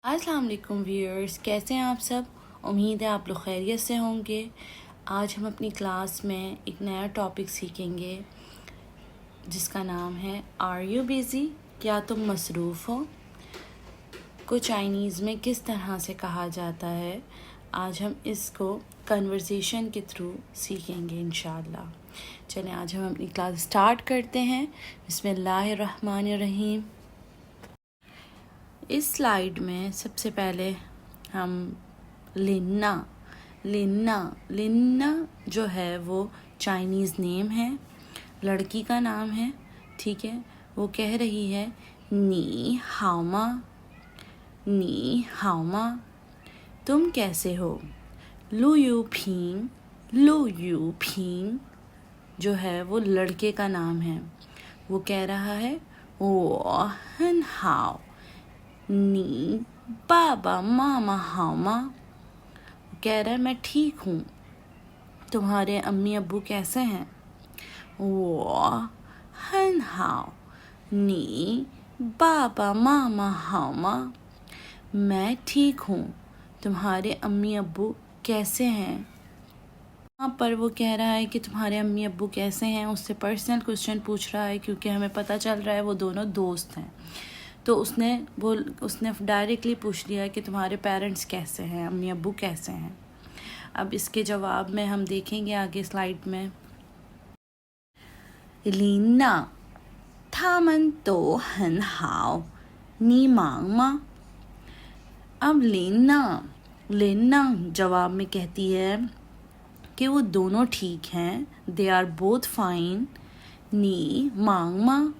अस्सलाम वालेकुम व्यूअर्स, कैसे हैं आप सब। उम्मीद है आप लोग खैरियत से होंगे। आज हम अपनी क्लास में एक नया टॉपिक सीखेंगे जिसका नाम है आर यू बिज़ी, क्या तुम मसरूफ़ हो, को चाइनीज़ में किस तरह से कहा जाता है। आज हम इसको कन्वर्सेशन के थ्रू सीखेंगे इंशाल्लाह। चलें आज हम अपनी क्लास स्टार्ट करते हैं। बिस्मिल्लाहिर्रहमानिर्रहीम। इस स्लाइड में सबसे पहले हम लिन्ना लिन्ना लिन्ना जो है वो चाइनीज़ नेम है, लड़की का नाम है। ठीक है, वो कह रही है नी हाओमा, नी हाओमा, तुम कैसे हो। लू यू फिंग, लू यू फिंग जो है वो लड़के का नाम है। वो कह रहा है वो हन हाओ, नी बाबा मामा हामा। कह रहा है मैं ठीक हूँ, तुम्हारे अम्मी अब्बू कैसे हैं। वो हन हाओ, नी बाबा मामा हामा, मैं ठीक हूँ, तुम्हारे अम्मी अब्बू कैसे हैं। यहाँ पर वो कह रहा है कि तुम्हारे अम्मी अब्बू कैसे हैं, उससे पर्सनल क्वेश्चन पूछ रहा है क्योंकि हमें पता चल रहा है वो दोनों दोस्त हैं। तो उसने डायरेक्टली पूछ लिया कि तुम्हारे पेरेंट्स कैसे हैं, अम्मी अब्बू कैसे हैं। अब इसके जवाब में हम देखेंगे आगे स्लाइड में। लीना थामन तो हन हाओ, नी मांग मा। अब लेना जवाब में कहती है कि वो दोनों ठीक हैं, दे आर बोथ फाइन। नी मांग मा,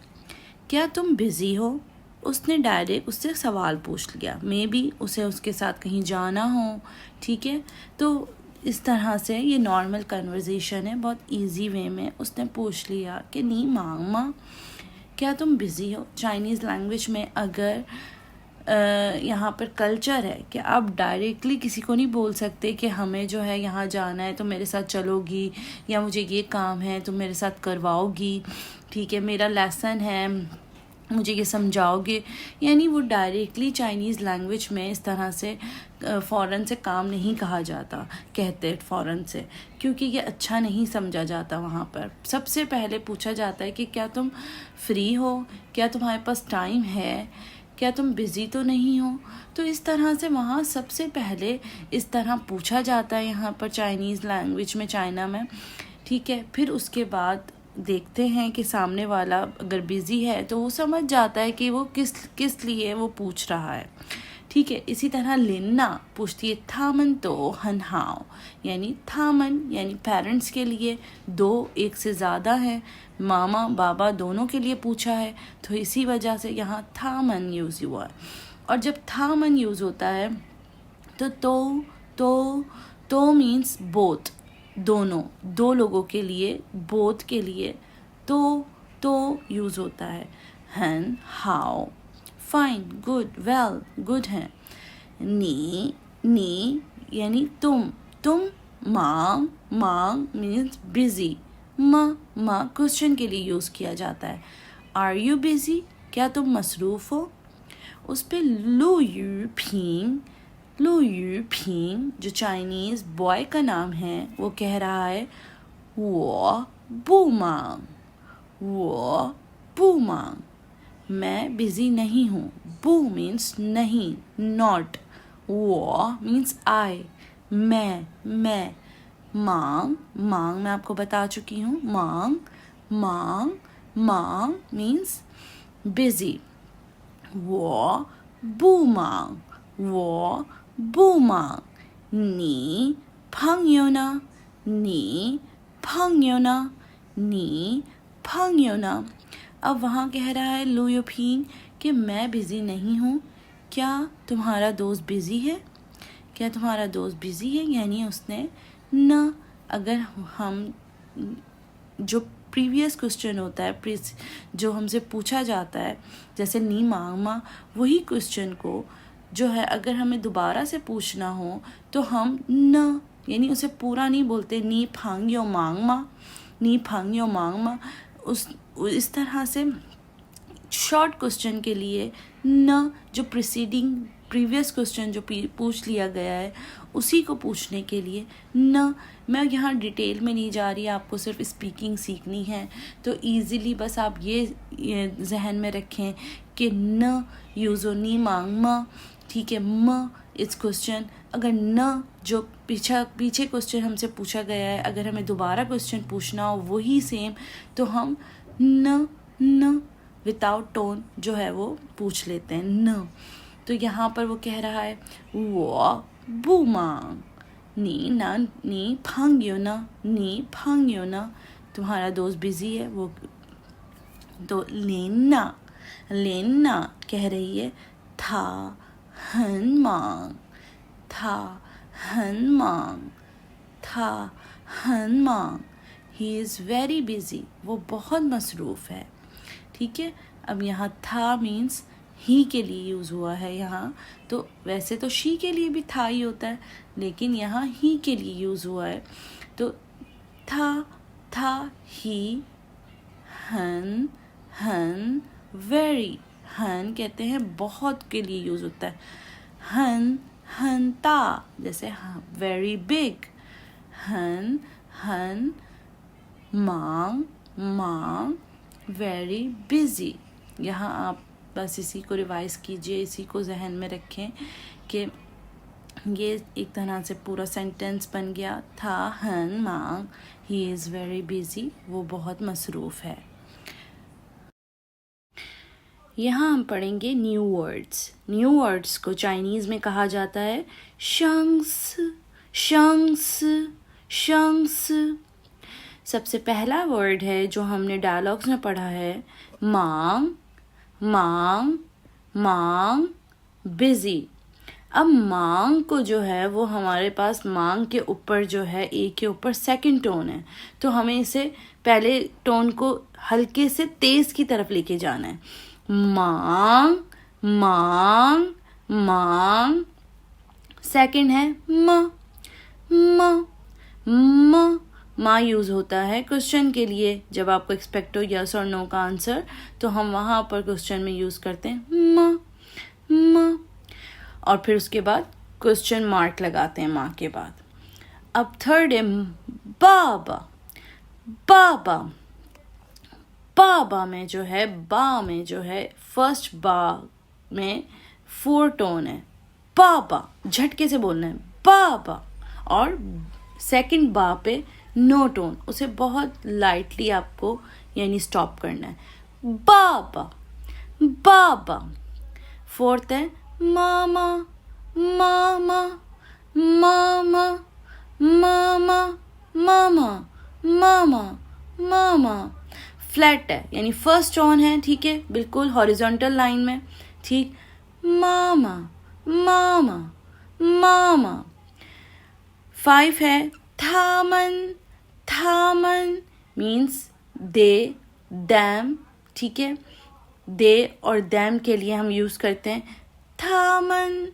क्या तुम बिज़ी हो। उसने डायरेक्ट उससे सवाल पूछ लिया, मे बी उसे उसके साथ कहीं जाना हो। ठीक है, तो इस तरह से ये नॉर्मल कन्वर्सेशन है, बहुत इजी वे में उसने पूछ लिया कि नी मांग मा, क्या तुम बिज़ी हो। चाइनीज़ लैंग्वेज में अगर यहाँ पर कल्चर है कि आप डायरेक्टली किसी को नहीं बोल सकते कि हमें जो है यहाँ जाना है तो मेरे साथ चलोगी, या मुझे ये काम है तुम मेरे साथ करवाओगी। ठीक है, मेरा लेसन है मुझे ये समझाओगे। यानी वो डायरेक्टली चाइनीज़ लैंग्वेज में इस तरह से फ़ौरन से काम नहीं कहा जाता, कहते फ़ौरन से, क्योंकि ये अच्छा नहीं समझा जाता। वहाँ पर सबसे पहले पूछा जाता है कि क्या तुम फ्री हो, क्या तुम्हारे पास टाइम है, क्या तुम बिज़ी तो नहीं हो। तो इस तरह से वहाँ सबसे पहले इस तरह पूछा जाता है यहाँ पर चाइनीज़ लैंग्वेज में, चाइना में। ठीक है, फिर उसके बाद देखते हैं कि सामने वाला अगर बिज़ी है तो वो समझ जाता है कि वो किस लिए वो पूछ रहा है। ठीक है, इसी तरह लिन्ना पूछती है थामन तो हन हाओ, यानी थामन यानी पेरेंट्स के लिए, दो एक से ज़्यादा हैं, मामा बाबा दोनों के लिए पूछा है, तो इसी वजह से यहाँ थामन यूज़ हुआ है। और जब थामन यूज़ होता है तो मीन्स बोथ, दोनों, दो लोगों के लिए, बोथ के लिए तो यूज़ होता है। हन हाओ फाइन, गुड, वेल, गुड है। नी यानी तुम मांग मीन्स बिज़ी, माँ क्वेश्चन के लिए यूज़ किया जाता है। आर यू बिज़ी, क्या तुम मसरूफ़ हो। उस पर लू यू फिंग जो चाइनीज़ बॉय का नाम है वो कह रहा है वो बू मांग, मैं बिज़ी नहीं हूँ। बू मीन्स नहीं, नॉट। वो मीन्स आई, मैं। मांग मैं आपको बता चुकी हूँ, मांग मीन्स बिज़ी। वो बू मांग, नी भंग ना। अब वहाँ कह रहा है लू यू फिंग कि मैं बिज़ी नहीं हूँ, क्या तुम्हारा दोस्त बिज़ी है, क्या तुम्हारा दोस्त बिज़ी है। यानी उसने न, अगर हम जो प्रीवियस क्वेश्चन होता है जो हमसे पूछा जाता है, जैसे नी मांगमा, वही क्वेश्चन को जो है अगर हमें दोबारा से पूछना हो तो हम न यानी उसे पूरा नहीं बोलते, नी फांग यो मांगमा, इस तरह से शॉर्ट क्वेश्चन के लिए न जो प्रीसीडिंग प्रीवियस क्वेश्चन जो पूछ लिया गया है उसी को पूछने के लिए न। मैं यहाँ डिटेल में नहीं जा रही, आपको सिर्फ स्पीकिंग सीखनी है, तो इजीली बस आप ये जहन में रखें कि न यूज़ हो नी मांग म, ठीक है। म इट्स क्वेश्चन, अगर न जो पीछे क्वेश्चन हमसे पूछा गया है, अगर हमें दोबारा क्वेश्चन पूछना हो वही सेम, तो हम न विदाउट टोन जो है वो पूछ लेते हैं न। तो यहाँ पर वो कह रहा है वो बूमांग नी ना नी फांग्यो ना, नी फांग्यो ना, तुम्हारा दोस्त बिजी है वो। तो लेना कह रही है था हन मांग, था हन मांग, ही इज़ वेरी बिजी, वो बहुत मसरूफ़ है, ठीक है। अब यहाँ था मीन्स ही के लिए यूज़ हुआ है यहाँ, तो वैसे तो शी के लिए भी था ही होता है, लेकिन यहाँ ही के लिए यूज़ हुआ है। तो था ही, हन वेरी, हन कहते हैं बहुत के लिए यूज़ होता है, हन ता जैसे वेरी बिग, हन मांग वेरी बिजी। यहाँ आप बस इसी को रिवाइज कीजिए, इसी को जहन में रखें कि ये एक तरह से पूरा सेंटेंस बन गया। था हन मांग, ही इज़ वेरी बिजी, वो बहुत मसरूफ़ है। यहाँ हम पढ़ेंगे न्यू वर्ड्स को चाइनीज़ में कहा जाता है शंग्स। सबसे पहला वर्ड है जो हमने डायलॉग्स में पढ़ा है मांग बिजी। अब मांग को जो है वो हमारे पास मांग के ऊपर जो है ए के ऊपर सेकंड टोन है, तो हमें इसे पहले टोन को हल्के से तेज की तरफ लेके जाना है। मांग सेकंड है माँ यूज़ होता है क्वेश्चन के लिए, जब आपको एक्सपेक्ट हो यस और नो का आंसर, तो हम वहाँ पर क्वेश्चन में यूज़ करते हैं माँ, और फिर उसके बाद क्वेश्चन मार्क लगाते हैं माँ के बाद। अब थर्ड है बाबा में जो है बा में जो है फर्स्ट बा में 4 टोन है, बाबा झटके से बोलना है बाबा, और सेकंड बा पे नो टोन, उसे बहुत लाइटली आपको यानी स्टॉप करना है, बाबा। फोर्थ है मामा फ्लैट है यानी फर्स्ट टोन है, ठीक है, बिल्कुल हॉरिजॉन्टल लाइन में, ठीक। मामा 5 है थामन मीन्स दे दैम, ठीक है, दे और दैम के लिए हम यूज़ करते हैं थामन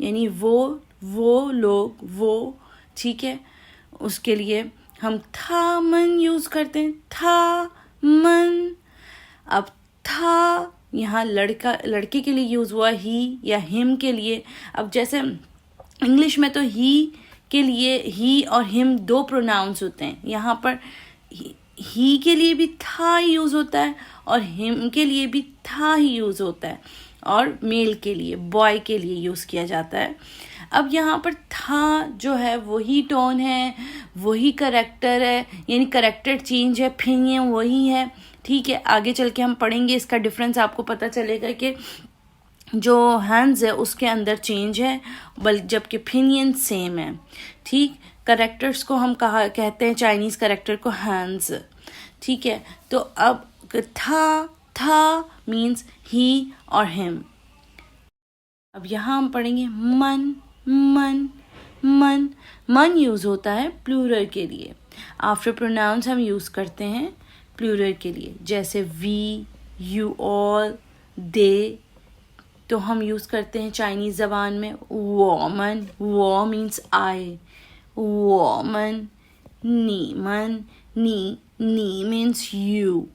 यानी वो लोग, वो, ठीक है, उसके लिए हम थामन यूज़ करते हैं थामन। अब था यहाँ लड़के के लिए यूज़ हुआ, ही या हिम के लिए। अब जैसे इंग्लिश में तो ही के लिए ही और हिम 2 प्रोनाउंस होते हैं, यहाँ पर ही के लिए भी था यूज़ होता है और हिम के लिए भी था ही यूज़ होता है, और मेल के लिए बॉय के लिए यूज़ किया जाता है। अब यहाँ पर था जो है वही टोन है, वही करेक्टर है, यानी करेक्टर चेंज है, फिनियन वही है, ठीक है। आगे चल के हम पढ़ेंगे, इसका डिफरेंस आपको पता चलेगा कि जो हैंड्स है उसके अंदर चेंज है, जबकि फिनियन सेम है, ठीक। करेक्टर्स को हम कहते हैं चाइनीज़ करेक्टर को हैंड्स, ठीक है। तो अब था मीन्स ही और हिम। अब यहाँ हम पढ़ेंगे मन यूज़ होता है प्लूरल के लिए। आफ्टर प्रोनाउंस हम यूज़ करते हैं प्लूरल के लिए, जैसे वी, यू ऑल, दे, तो हम यूज़ करते हैं चाइनीज़ ज़बान में woman, Waugh means I, woman, नीमन, नी मीन्स यू,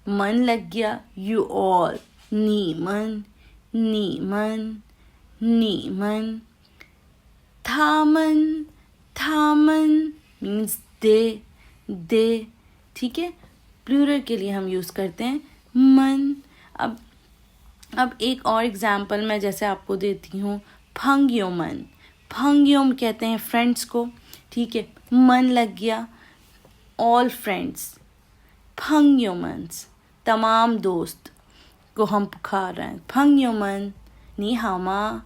मन लग गया, यू ऑल, नीमन, नीमन. थामन, थामन मीन्स दे. ठीक है, प्लूरल के लिए हम यूज़ करते हैं मन. अब एक और एग्जाम्पल मैं जैसे आपको देती हूँ. फंग्योमन. फंग्योम कहते हैं फ्रेंड्स को. ठीक है, मन लग गया, ऑल फ्रेंड्स. फंग्योमन्स, तमाम दोस्त को हम पुकार रहे हैं. फंग्योमन, नी हामा.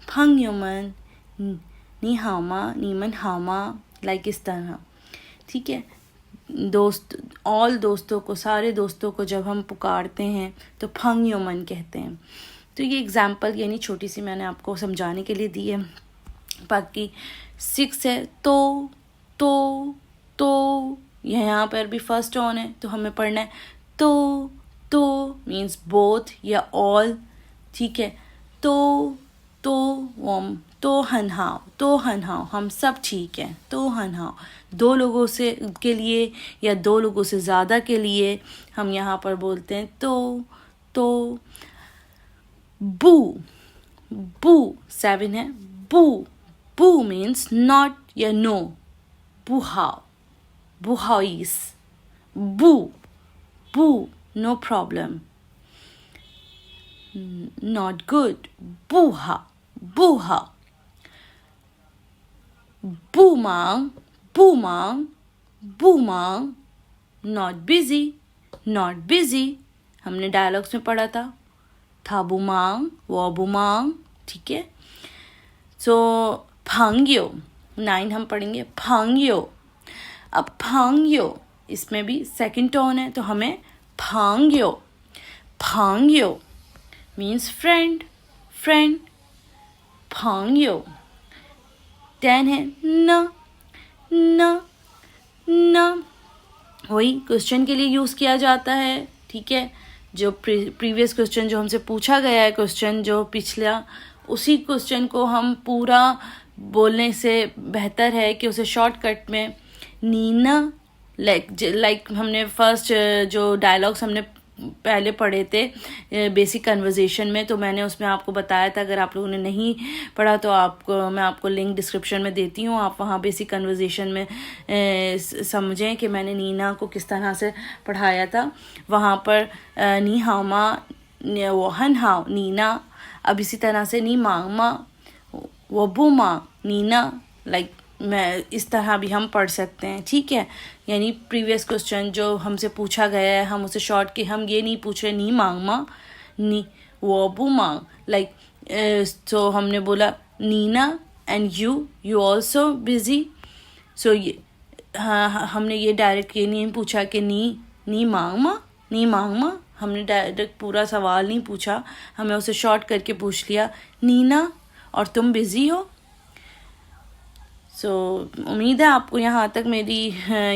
फंग्योमन, नी हामा, नीमन हामा, लाइक इस तरह. ठीक है, दोस्त, ऑल दोस्तों को, सारे दोस्तों को जब हम पुकारते हैं तो फंग्योमन कहते हैं. तो ये एग्जाम्पल यानी छोटी सी मैंने आपको समझाने के लिए दी है. बाकी 6 है तो यहाँ पर भी फर्स्ट ऑन है तो हमें पढ़ना है तो मीन्स बोथ या ऑल. ठीक है, तो वॉम, तो हनहाओ, हम सब ठीक हैं. तो हनहाओ, 2 लोगों से के लिए या 2 लोगों से ज़्यादा के लिए हम यहाँ पर बोलते हैं तो. बू 7 है. बू मीन्स नॉट या नो. बुहाइस. बू, no problem. Not good. Buha. Boomang. Not busy. हमने डायलॉग्स में पढ़ा था बुमांग, वो बुमांग. ठीक है, सो फंग्यो 9 हम पढ़ेंगे. फंग्यो. अब फंग्यो इसमें भी सेकंड टोन है तो हमें फंग्यो मीन्स फ्रेंड. फंग्यो. 10 है न. वही क्वेश्चन के लिए यूज़ किया जाता है. ठीक है, जो प्रीवियस क्वेश्चन जो हमसे पूछा गया है, क्वेश्चन जो पिछला, उसी क्वेश्चन को हम पूरा बोलने से बेहतर है कि उसे शॉर्टकट में नीना, लाइक हमने फर्स्ट जो डायलॉग्स हमने पहले पढ़े थे बेसिक कन्वर्सेशन में, तो मैंने उसमें आपको बताया था. अगर आप लोगों ने नहीं पढ़ा तो मैं आपको लिंक डिस्क्रिप्शन में देती हूँ. आप वहाँ बेसिक कन्वर्सेशन में समझें कि मैंने नीना को किस तरह से पढ़ाया था. वहाँ पर नी हामा, वो हन हाओ, नीना. अब इसी तरह से नी मांगमा, वो बुमा, नीना. लाइक मैं इस तरह भी हम पढ़ सकते हैं. ठीक है, यानी प्रीवियस क्वेश्चन जो हमसे पूछा गया है हम उसे शॉर्ट के हम ये नहीं पूछ रहे नी मांगमा, नी वो बू मांग. लाइक सो हमने बोला Neena and you also busy. So ये हमने ये डायरेक्ट ये नहीं पूछा कि नी मांगमा. हमने डायरेक्ट पूरा सवाल नहीं पूछा, हमें उसे शॉर्ट करके पूछ लिया नीना और तुम बिज़ी हो. उम्मीद है आपको यहाँ तक मेरी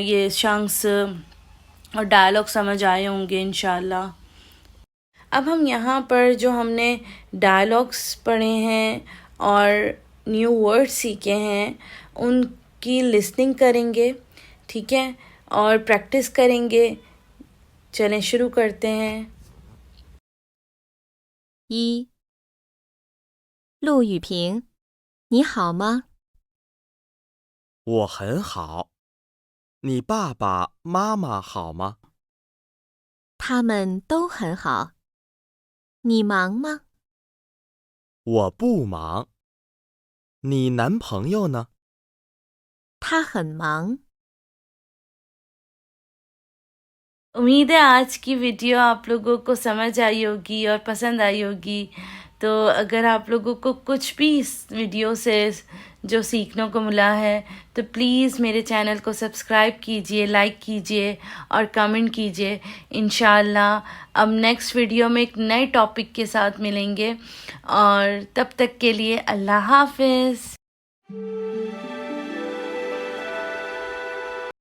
ये शंक्स और डायलॉग समझ आए होंगे इंशाल्लाह. अब हम यहाँ पर जो हमने डायलॉग्स पढ़े हैं और न्यू वर्ड्स सीखे हैं उनकी लिसनिंग करेंगे. ठीक है, और प्रैक्टिस करेंगे. चलें शुरू करते हैं. 1. 陆雨萍，你好吗？我很好，你爸爸妈妈好吗？他们都很好。你忙吗？我不忙。你男朋友呢？他很忙。 उम्मीद है आज की वीडियो आप लोगों को समझ आई होगी और पसंद आई होगी. तो अगर आप लोगों को कुछ भी इस वीडियो से जो सीखने को मिला है तो प्लीज़ मेरे चैनल को सब्सक्राइब कीजिए, लाइक कीजिए और कमेंट कीजिए. इंशाल्लाह अब नेक्स्ट वीडियो में एक नए टॉपिक के साथ मिलेंगे और तब तक के लिए अल्लाह हाफ़िज़.